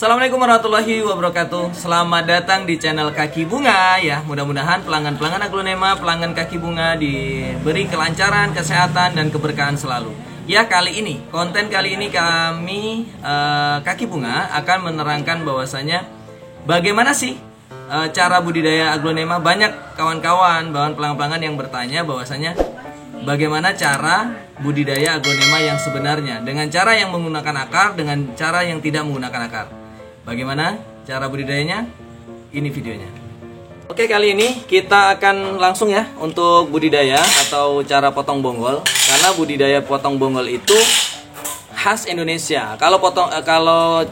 Assalamualaikum warahmatullahi wabarakatuh. Selamat datang di channel Kaki Bunga ya. Mudah-mudahan pelanggan-pelanggan aglonema, pelanggan Kaki Bunga diberi kelancaran, kesehatan dan keberkahan selalu. Ya, konten kali ini kami Kaki Bunga akan menerangkan bahwasanya bagaimana sih cara budidaya aglonema. Banyak kawan-kawan, pelanggan-pelanggan yang bertanya bahwasanya bagaimana cara budidaya aglonema yang sebenarnya, dengan cara yang menggunakan akar, dengan cara yang tidak menggunakan akar. Bagaimana cara budidayanya? Ini videonya. Oke, kali ini kita akan langsung ya untuk budidaya atau cara potong bonggol. Karena budidaya potong bonggol itu khas Indonesia. Kalau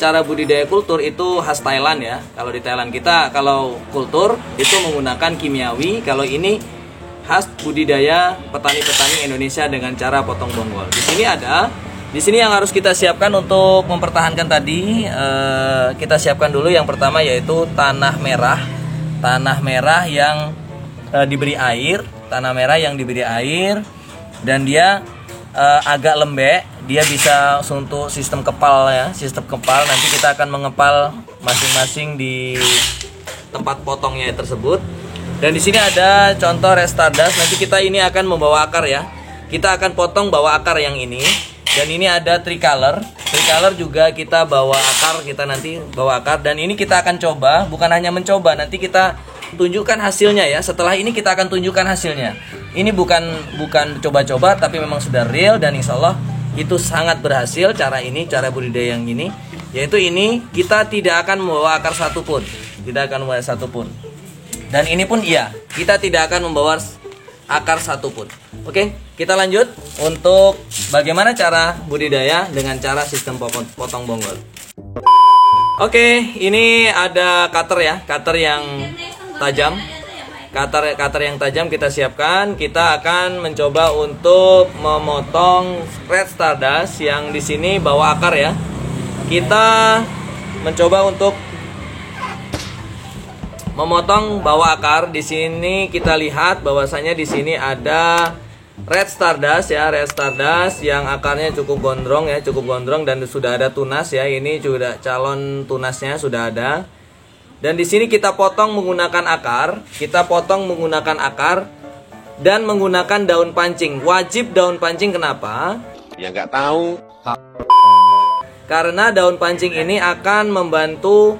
cara budidaya kultur itu khas Thailand ya. Kalau di Thailand kita kalau kultur itu menggunakan kimiawi. Kalau ini khas budidaya petani-petani Indonesia dengan cara potong bonggol. Di sini yang harus kita siapkan untuk mempertahankan tadi, kita siapkan dulu yang pertama yaitu tanah merah yang diberi air, dan dia agak lembek, dia bisa untuk sistem kepal ya, Nanti kita akan mengepal masing-masing di tempat potongnya tersebut. Dan di sini ada contoh restardas. Nanti kita ini akan membawa akar ya. Kita akan potong bawa akar yang ini. Dan ini ada tricolor juga kita bawa akar, dan ini kita akan coba, bukan hanya mencoba, nanti kita tunjukkan hasilnya ya. Setelah ini kita akan tunjukkan hasilnya. Ini bukan coba-coba, tapi memang sudah real dan insya Allah itu sangat berhasil cara budidaya yang ini. Yaitu ini kita tidak akan membawa akar satupun, Dan ini pun iya, kita tidak akan membawa akar satupun. Oke, kita lanjut untuk bagaimana cara budidaya dengan cara sistem potong bonggol. Oke, ini ada cutter yang tajam. Cutter yang tajam kita siapkan. Kita akan mencoba untuk memotong red stardust yang di sini bawa akar ya. Kita mencoba untuk memotong bawa akar. Di sini kita lihat bahwasanya di sini ada red stardust yang akarnya cukup gondrong dan sudah ada tunas ya. Ini sudah calon tunasnya sudah ada. Dan di sini kita potong menggunakan akar, dan menggunakan daun pancing. Wajib daun pancing, kenapa? Ya nggak tahu. Karena daun pancing ini akan membantu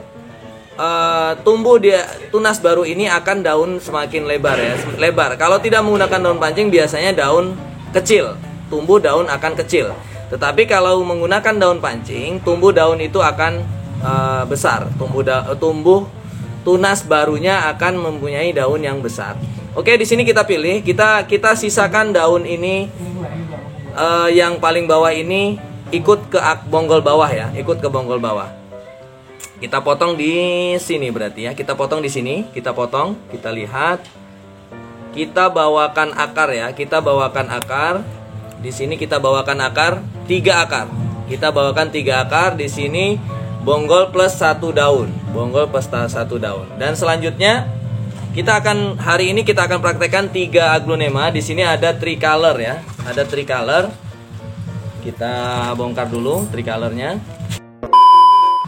tunas baru ini akan daun semakin lebar. Kalau tidak menggunakan daun pancing biasanya daun kecil, tumbuh daun akan kecil. Tetapi kalau menggunakan daun pancing, tumbuh daun itu akan besar. Tumbuh tunas barunya akan mempunyai daun yang besar. Oke, di sini kita pilih, kita sisakan daun ini yang paling bawah ini ikut ke bonggol bawah ya, Kita potong di sini berarti ya. Kita potong, kita lihat. Kita bawakan akar ya. Di sini kita bawakan akar, 3 akar. Di sini bonggol plus 1 daun. Dan selanjutnya hari ini kita akan praktekkan 3 aglonema. Di sini ada tricolor ya. Kita bongkar dulu tricolornya.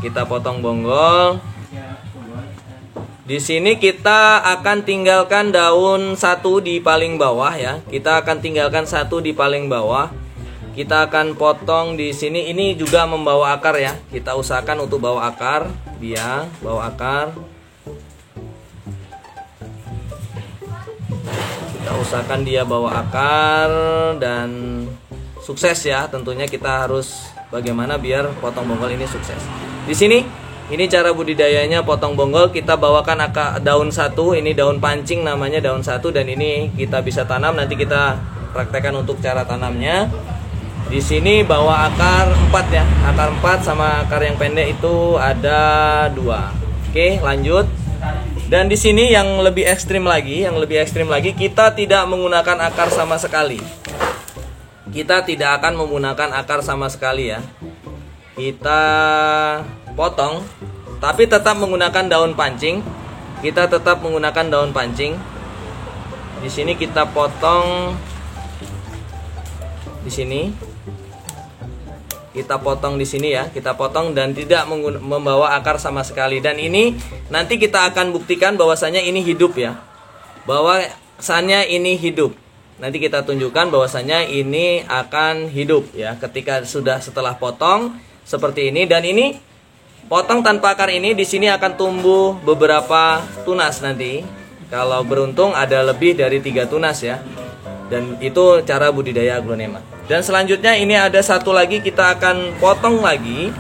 Kita potong bonggol. Di sini kita akan tinggalkan daun 1 di paling bawah ya. Kita akan potong di sini. Ini juga membawa akar ya. Kita usahakan untuk bawa akar, dia bawa akar dan sukses ya. Tentunya kita harus bagaimana biar potong bonggol ini sukses. Di sini, ini cara budidayanya potong bonggol. Kita bawakan daun 1, ini daun pancing namanya, daun 1, dan ini kita bisa tanam. Nanti kita praktekkan untuk cara tanamnya. Di sini bawa akar 4 ya, akar 4 sama akar yang pendek itu ada 2. Oke, lanjut. Dan di sini yang lebih ekstrim lagi, kita tidak menggunakan akar sama sekali. Kita tidak akan menggunakan akar sama sekali ya. Kita potong, tapi tetap menggunakan daun pancing. Di sini kita potong di sini. kita potong di sini ya, kita potong dan tidak membawa akar sama sekali. Dan ini nanti kita akan buktikan bahwasanya ini hidup ya, bahwasannya ini hidup. Nanti kita tunjukkan bahwasanya ini akan hidup ya, ketika setelah potong seperti ini. Dan ini potong tanpa akar ini, di sini akan tumbuh beberapa tunas nanti. Kalau beruntung ada lebih dari 3 tunas ya. Dan itu cara budidaya aglonema. Dan selanjutnya ini ada satu lagi, kita akan potong lagi.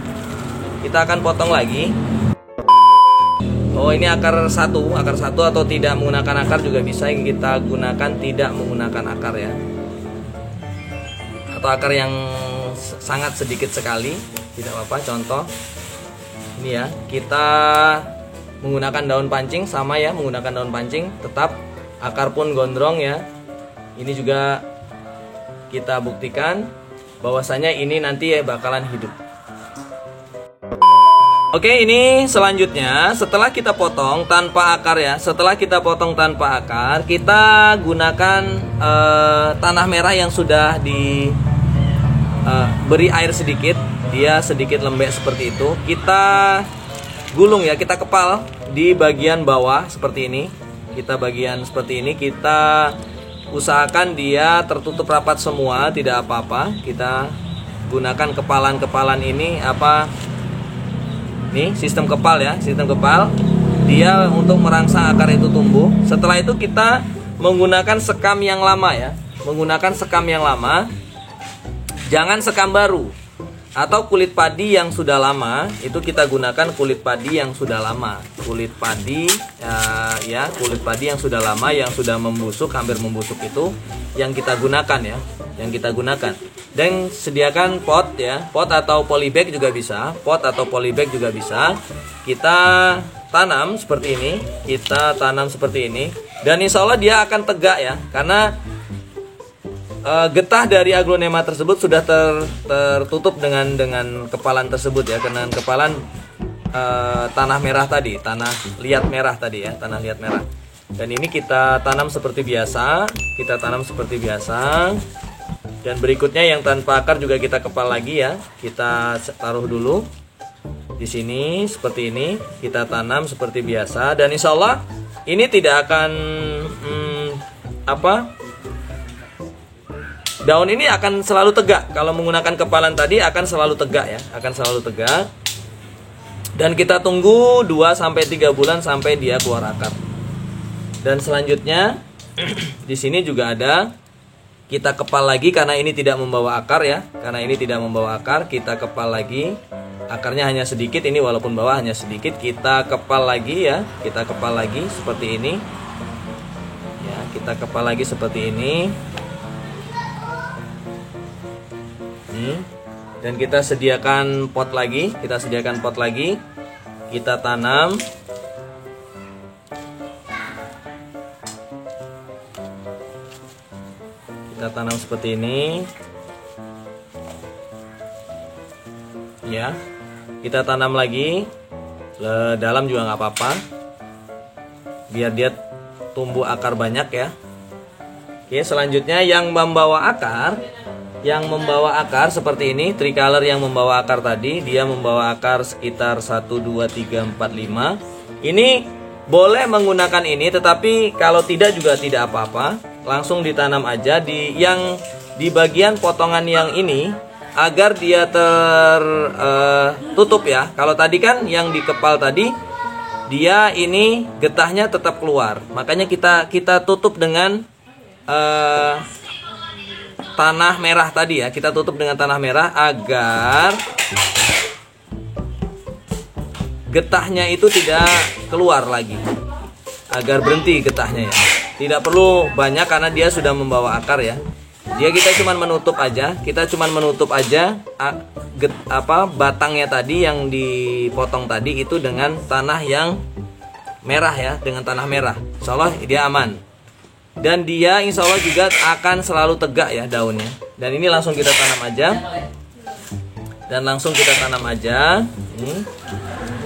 Oh, ini akar satu atau tidak menggunakan akar juga bisa. Kita gunakan tidak menggunakan akar ya. Atau akar yang sangat sedikit sekali, tidak apa-apa. Contoh ini ya, kita menggunakan daun pancing, sama ya, menggunakan daun pancing, tetap akar pun gondrong ya. Ini juga kita buktikan bahwasanya ini nanti bakalan hidup. Oke, ini selanjutnya setelah kita potong tanpa akar ya, kita gunakan tanah merah yang sudah diberi air sedikit, dia sedikit lembek seperti itu. Kita gulung ya, kita kepal di bagian bawah seperti ini. Kita usahakan dia tertutup rapat semua, tidak apa-apa. Kita gunakan kepalan ini nih, sistem kepal ya, dia untuk merangsang akar itu tumbuh. Setelah itu kita menggunakan sekam yang lama ya, jangan sekam baru. Atau kulit padi yang sudah lama, itu kita gunakan kulit padi yang sudah lama. Kulit padi yang sudah lama, yang sudah membusuk, hampir membusuk, itu yang kita gunakan ya, Dan sediakan pot ya, pot atau polybag juga bisa. Kita tanam seperti ini. Dan insya Allah dia akan tegak ya, karena getah dari aglonema tersebut sudah tertutup dengan kepalan tersebut ya, dengan kepalan tanah liat merah tadi ya, tanah liat merah. Dan ini kita tanam seperti biasa, Dan berikutnya yang tanpa akar juga kita kepal lagi ya. Kita taruh dulu di sini seperti ini, kita tanam seperti biasa. Dan insya Allah ini tidak akan daun ini akan selalu tegak. Kalau menggunakan kepalan tadi akan selalu tegak ya, Dan kita tunggu 2-3 bulan sampai dia keluar akar. Dan selanjutnya di sini juga ada, kita kepal lagi karena ini tidak membawa akar ya. Kita kepal lagi. Akarnya hanya sedikit ini, walaupun bawah hanya sedikit. Kita kepal lagi ya, seperti ini. Ya, kita kepal lagi seperti ini. Dan kita sediakan pot lagi, kita tanam. Kita tanam seperti ini. Ya. Kita tanam lagi. Dalam juga nggak apa-apa. Biar dia tumbuh akar banyak ya. Oke, selanjutnya yang membawa akar seperti ini, tricolor yang membawa akar tadi, dia membawa akar sekitar 1, 2, 3, 4, 5. Ini boleh menggunakan ini, tetapi kalau tidak juga tidak apa-apa. Langsung ditanam aja di bagian potongan yang ini, agar dia tertutup ya. Kalau tadi kan yang dikepal tadi, dia ini getahnya tetap keluar. Makanya kita tutup dengan tanah merah tadi ya. Kita tutup dengan tanah merah agar getahnya itu tidak keluar lagi, agar berhenti getahnya ya. Tidak perlu banyak karena dia sudah membawa akar ya. Kita cuma menutup aja, batangnya tadi yang dipotong tadi itu dengan tanah yang merah ya, Insya Allah dia aman. Dan dia insya Allah juga akan selalu tegak ya daunnya. Dan ini langsung kita tanam aja. Ini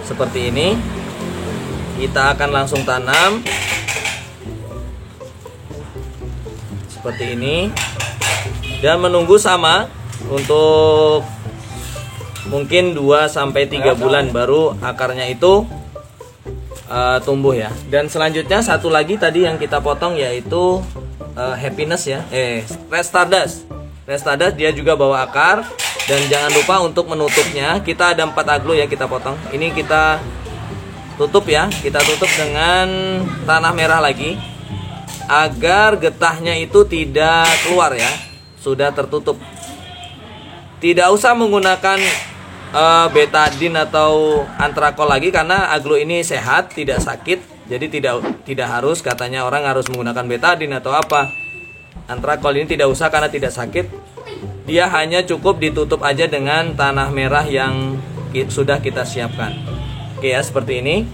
seperti ini. Kita akan langsung tanam seperti ini. Dan menunggu sama untuk mungkin 2-3 bulan baru akarnya itu tumbuh ya. Dan selanjutnya satu lagi tadi yang kita potong yaitu happiness ya, red stardust. Red stardust dia juga bawa akar. Dan jangan lupa untuk menutupnya, kita ada 4 aglo ya kita potong. Ini kita tutup ya, kita tutup dengan tanah merah lagi agar getahnya itu tidak keluar ya, sudah tertutup. Tidak usah menggunakan betadine atau antrakol lagi karena aglo ini sehat, tidak sakit. Jadi tidak harus, katanya orang harus menggunakan betadine atau apa. Antrakol ini tidak usah karena tidak sakit. Dia hanya cukup ditutup aja dengan tanah merah yang sudah kita siapkan. Oke ya, seperti ini.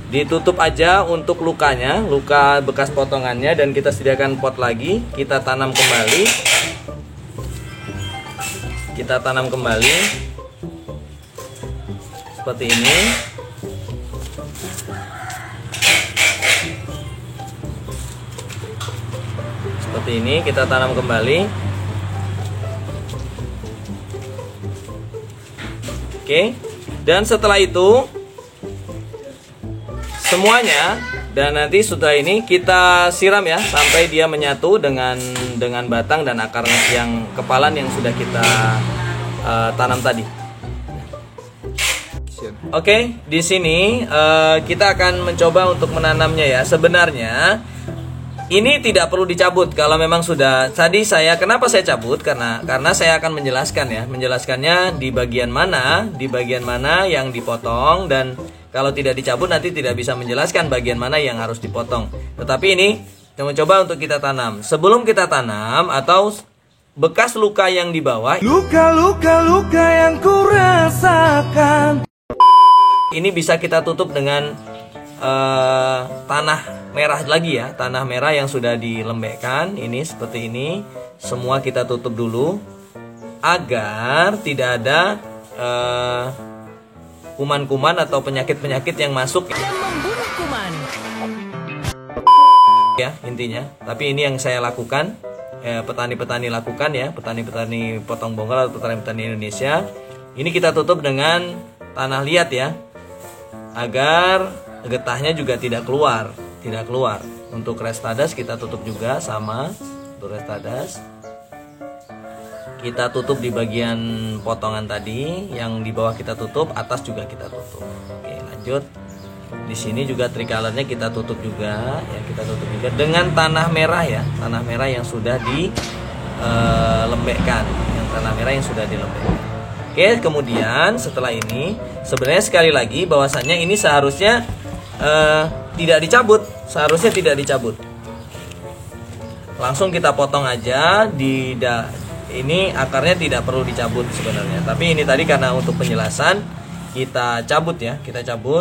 Ditutup aja untuk lukanya, luka bekas potongannya, dan kita sediakan pot lagi. Kita tanam kembali. Kita tanam kembali. Seperti ini. Seperti ini kita tanam kembali. Oke, dan setelah itu semuanya, dan nanti setelah ini kita siram ya sampai dia menyatu dengan batang dan akarnya yang kepalan yang sudah kita tanam tadi. Oke, di sini kita akan mencoba untuk menanamnya ya. Sebenarnya ini tidak perlu dicabut kalau memang sudah. Tadi kenapa saya cabut? Karena saya akan menjelaskan ya, menjelaskannya di bagian mana yang dipotong, dan kalau tidak dicabut nanti tidak bisa menjelaskan bagian mana yang harus dipotong. Tetapi ini kita mencoba untuk kita tanam. Sebelum kita tanam atau bekas luka yang di bawah, luka yang kurasakan, ini bisa kita tutup dengan tanah merah lagi ya, tanah merah yang sudah dilembekkan. Ini seperti ini, semua kita tutup dulu agar tidak ada kuman-kuman atau penyakit-penyakit yang masuk ya intinya. Tapi ini yang saya lakukan, petani-petani lakukan ya, petani-petani potong bongkar atau petani-petani Indonesia. Ini kita tutup dengan tanah liat ya, agar getahnya juga tidak keluar. Untuk red stardust kita tutup juga sama. Untuk red stardust kita tutup di bagian potongan tadi, yang di bawah kita tutup, atas juga kita tutup. Oke, lanjut. Di sini juga tricolornya kita tutup juga ya, kita tutup juga dengan tanah merah ya, tanah merah yang sudah dilembekkan, Oke, kemudian setelah ini sebenarnya sekali lagi bahwasannya ini seharusnya tidak dicabut, langsung kita potong aja. Ini akarnya tidak perlu dicabut sebenarnya, tapi ini tadi karena untuk penjelasan kita cabut ya,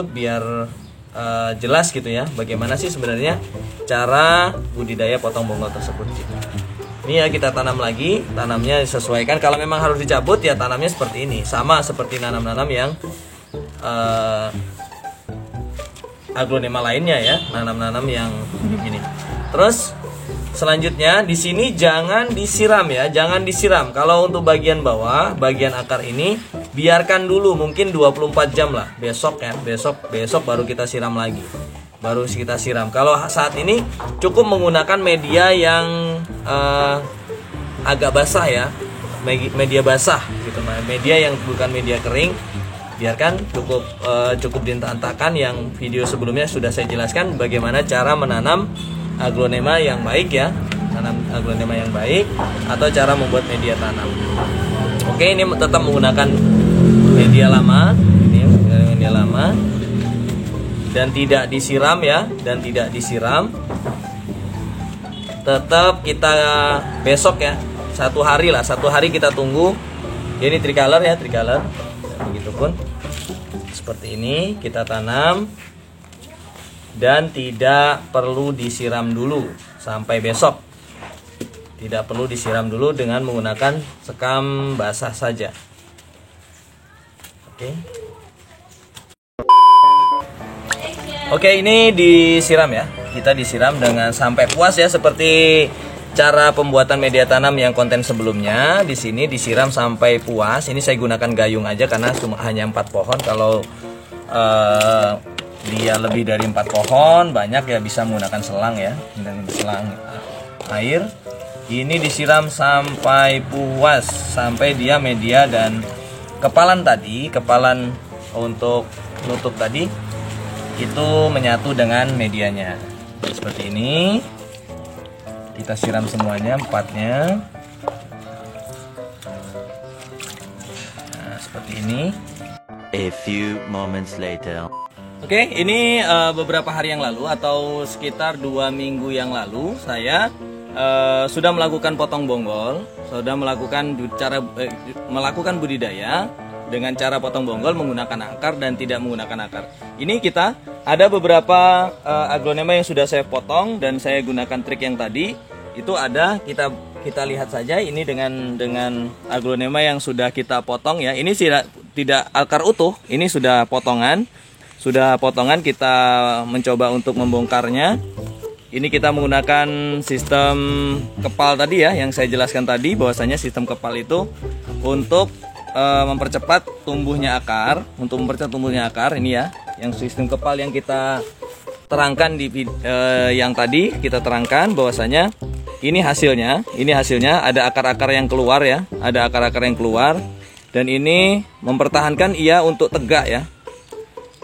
biar jelas gitu ya, bagaimana sih sebenarnya cara budidaya potong bonggol tersebut gitu. Ini ya kita tanam lagi, tanamnya disesuaikan. Kalau memang harus dicabut ya tanamnya seperti ini, sama seperti nanam-nanam yang aglonema lainnya ya, nanam-nanam yang begini. Terus selanjutnya di sini jangan disiram ya, jangan disiram. Kalau untuk bagian bawah, bagian akar ini biarkan dulu mungkin 24 jam lah. Besok baru kita siram lagi. Kalau saat ini cukup menggunakan media yang agak basah ya, media basah gitu, media yang bukan media kering. Biarkan cukup ditantakan, yang video sebelumnya sudah saya jelaskan bagaimana cara menanam aglonema yang baik ya, atau cara membuat media tanam. Oke, ini tetap menggunakan media lama, dan tidak disiram ya, tetap kita besok ya, satu hari kita tunggu. Ini tricolor ya, begitupun seperti ini kita tanam, dan tidak perlu disiram dulu sampai besok. Tidak perlu disiram dulu dengan menggunakan sekam basah saja. Oke, ini disiram ya. Kita disiram dengan sampai puas ya, seperti cara pembuatan media tanam yang konten sebelumnya. Di sini disiram sampai puas. Ini saya gunakan gayung aja karena hanya 4 pohon. Kalau dia lebih dari 4 pohon banyak ya bisa menggunakan selang ya, dengan selang air. Ini disiram sampai puas, sampai dia media dan kepalan tadi, kepalan untuk nutup tadi itu menyatu dengan medianya. Seperti ini. Kita siram semuanya, 4-nya. Nah, seperti ini. A few moments later. Oke, ini beberapa hari yang lalu atau sekitar 2 minggu yang lalu saya sudah melakukan potong bonggol, sudah melakukan budidaya dengan cara potong bonggol menggunakan akar dan tidak menggunakan akar. Ini kita ada beberapa aglonema yang sudah saya potong dan saya gunakan trik yang tadi. Itu ada, kita lihat saja ini dengan aglonema yang sudah kita potong ya. Ini tidak akar utuh, ini sudah potongan. Sudah potongan, kita mencoba untuk membongkarnya. Ini kita menggunakan sistem kepal tadi ya, yang saya jelaskan tadi bahwasanya sistem kepal itu untuk mempercepat tumbuhnya akar, ini ya, yang sistem kepal yang kita terangkan di yang tadi kita terangkan bahwasanya ini hasilnya ada akar-akar yang keluar ya, ada akar-akar yang keluar dan ini mempertahankan ia untuk tegak ya.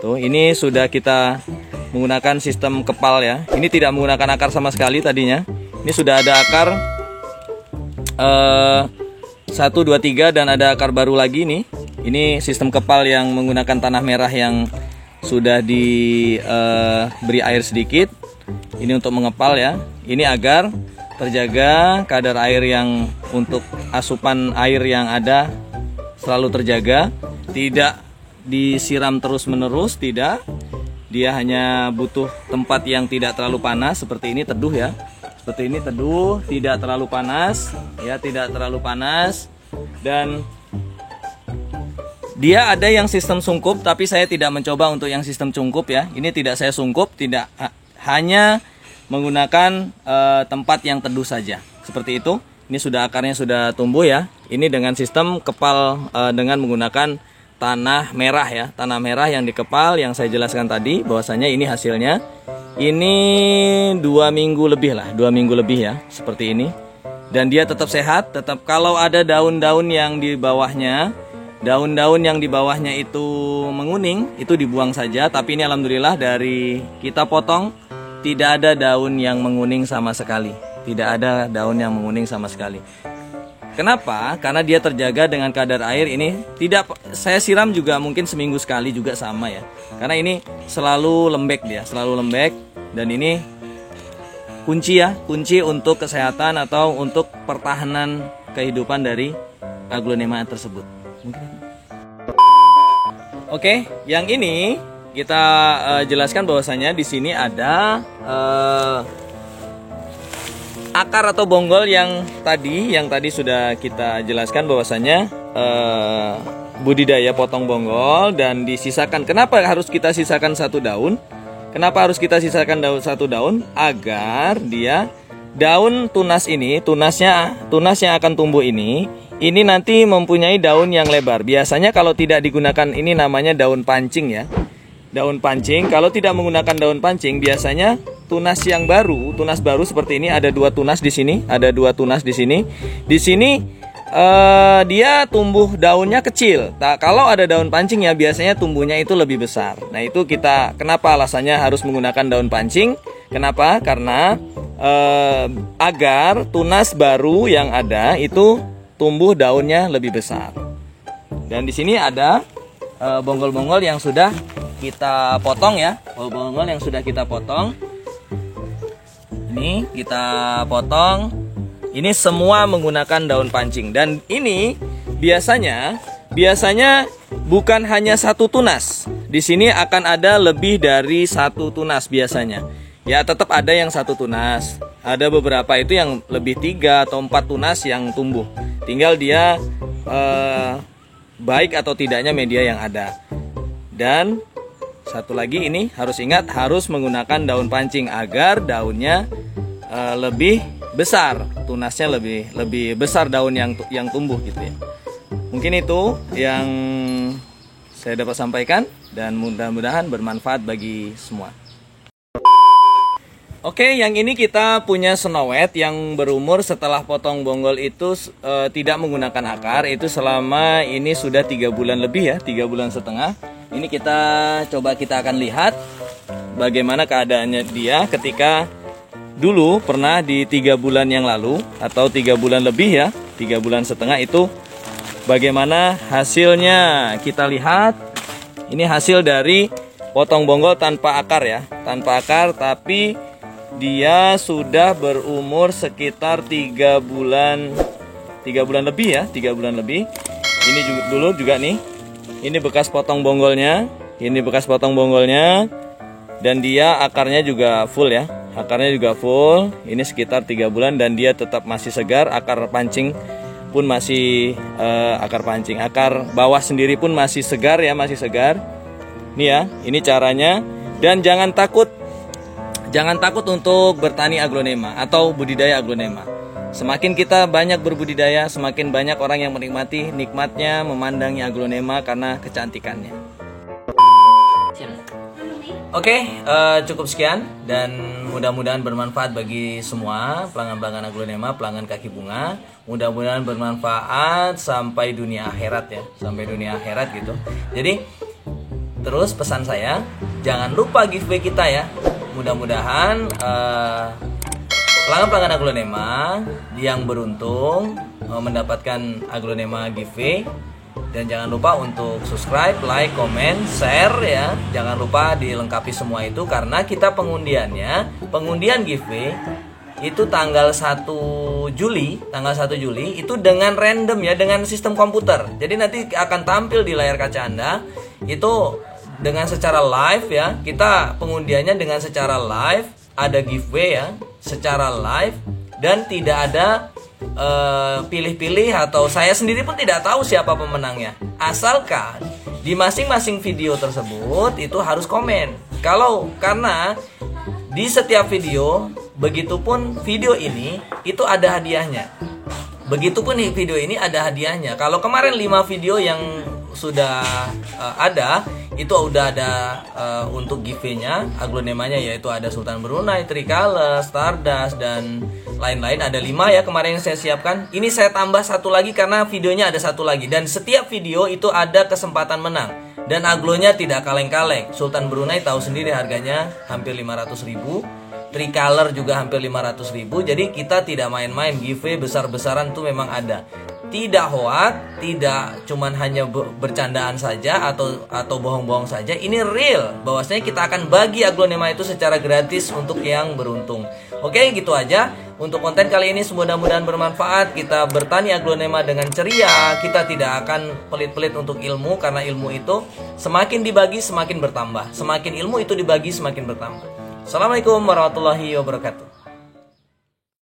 Tuh, ini sudah kita menggunakan sistem kepal ya. Ini tidak menggunakan akar sama sekali tadinya. Ini sudah ada akar 1, 2, 3 dan ada akar baru lagi nih. Ini sistem kepal yang menggunakan tanah merah yang sudah diberi air sedikit. Ini untuk mengepal ya. Ini agar terjaga kadar air yang untuk asupan air yang ada selalu terjaga, tidak disiram terus-menerus, tidak. Dia hanya butuh tempat yang tidak terlalu panas seperti ini, teduh ya. Seperti ini teduh, tidak terlalu panas, ya tidak terlalu panas. Dan dia ada yang sistem sungkup, tapi saya tidak mencoba untuk yang sistem sungkup ya. Ini tidak saya sungkup, tidak, hanya menggunakan tempat yang teduh saja. Seperti itu. Ini sudah akarnya sudah tumbuh ya. Ini dengan sistem kepal dengan menggunakan tanah merah ya, tanah merah yang dikepal yang saya jelaskan tadi bahwasanya ini hasilnya. Ini 2 minggu lebih lah, 2 minggu lebih ya, seperti ini. Dan dia tetap sehat, tetap kalau ada daun-daun yang di bawahnya, itu menguning, itu dibuang saja. Tapi ini alhamdulillah dari kita potong tidak ada daun yang menguning sama sekali. Tidak ada daun yang menguning sama sekali. Kenapa? Karena dia terjaga dengan kadar air ini. Tidak, saya siram juga mungkin seminggu sekali juga sama ya. Karena ini selalu lembek dia, selalu lembek. Dan ini kunci ya, kunci untuk kesehatan atau untuk pertahanan kehidupan dari aglonema tersebut. Oke, yang ini kita jelaskan bahwasanya di sini ada akar atau bonggol yang tadi sudah kita jelaskan bahwasanya budidaya potong bonggol dan disisakan. Kenapa harus kita sisakan 1 daun? Kenapa harus kita sisakan 1 daun? Agar dia daun tunas ini, tunas yang akan tumbuh ini nanti mempunyai daun yang lebar. Biasanya kalau tidak digunakan ini namanya daun pancing ya. Daun pancing, kalau tidak menggunakan daun pancing biasanya tunas baru seperti ini, ada 2 tunas di sini, ada 2 tunas di sini. Di sini dia tumbuh daunnya kecil. Kalau ada daun pancing ya biasanya tumbuhnya itu lebih besar. Nah, itu kita kenapa alasannya harus menggunakan daun pancing? Kenapa? Karena agar tunas baru yang ada itu tumbuh daunnya lebih besar. Dan di sini ada bonggol-bonggol yang sudah kita potong ya, bonggol yang sudah kita potong. Ini kita potong. Ini semua menggunakan daun pancing. Dan ini biasanya bukan hanya 1 tunas. Di sini akan ada lebih dari 1 tunas biasanya. Ya tetap ada yang 1 tunas. Ada beberapa itu yang lebih 3 atau 4 tunas yang tumbuh. Tinggal dia baik atau tidaknya media yang ada. Dan satu lagi ini harus ingat, harus menggunakan daun pancing agar daunnya lebih besar, tunasnya lebih besar daun yang tumbuh gitu ya. Mungkin itu yang saya dapat sampaikan dan mudah-mudahan bermanfaat bagi semua. Oke, yang ini kita punya senowet yang berumur setelah potong bonggol itu tidak menggunakan akar. Itu selama ini sudah 3 bulan lebih ya, 3 bulan setengah. Ini kita akan lihat bagaimana keadaannya dia ketika dulu pernah di 3 bulan yang lalu atau 3 bulan lebih ya, 3 bulan setengah itu bagaimana hasilnya. Kita lihat ini hasil dari potong bonggol tanpa akar ya, tanpa akar, tapi dia sudah berumur sekitar 3 bulan lebih ya, 3 bulan lebih. Ini juga nih. Ini bekas potong bonggolnya, dan dia akarnya juga full ya. Akarnya juga full. Ini sekitar 3 bulan dan dia tetap masih segar. Akar pancing pun masih akar bawah sendiri pun masih segar ya, masih segar. Nih ya, ini caranya. Dan jangan takut untuk bertani aglonema atau budidaya aglonema. Semakin kita banyak berbudidaya, semakin banyak orang yang menikmati nikmatnya memandangi aglonema karena kecantikannya. Oke, cukup sekian dan mudah-mudahan bermanfaat bagi semua pelanggan-pelanggan aglonema, pelanggan kaki bunga. Mudah-mudahan bermanfaat sampai dunia akhirat ya, sampai dunia akhirat gitu. Jadi terus pesan saya, jangan lupa giveaway kita ya. Mudah-mudahan pelanggan-pelanggan aglonema yang beruntung mendapatkan aglonema giveaway. Dan jangan lupa untuk subscribe, like, comment, share ya. Jangan lupa dilengkapi semua itu karena kita pengundian giveaway itu tanggal 1 Juli itu dengan random ya, dengan sistem komputer. Jadi nanti akan tampil di layar kaca Anda itu dengan secara live ya. Kita pengundiannya dengan secara live, ada giveaway ya, secara live, dan tidak ada pilih-pilih atau saya sendiri pun tidak tahu siapa pemenangnya. Asalkan di masing-masing video tersebut itu harus komen. Karena di setiap video, begitupun video ini itu ada hadiahnya. Kalau kemarin 5 video yang sudah ada, itu udah ada untuk giveaway-nya, aglonemanya, yaitu ada Sultan Brunei, Tricolor, Stardust, dan lain-lain. Ada 5 ya kemarin yang saya siapkan. Ini saya tambah 1 lagi karena videonya ada 1 lagi. Dan setiap video itu ada kesempatan menang. Dan aglonya tidak kaleng-kaleng. Sultan Brunei tahu sendiri harganya hampir 500.000. Tricolor juga hampir 500.000. Jadi kita tidak main-main, giveaway besar-besaran itu memang ada. Tidak hoax, tidak cuman hanya bercandaan saja atau bohong-bohong saja. Ini real, bahwasanya kita akan bagi aglonema itu secara gratis untuk yang beruntung. Oke, gitu aja untuk konten kali ini. Mudah-mudahan bermanfaat. Kita bertani aglonema dengan ceria. Kita tidak akan pelit-pelit untuk ilmu, karena ilmu itu semakin dibagi semakin bertambah. Semakin ilmu itu dibagi semakin bertambah. Assalamualaikum warahmatullahi wabarakatuh.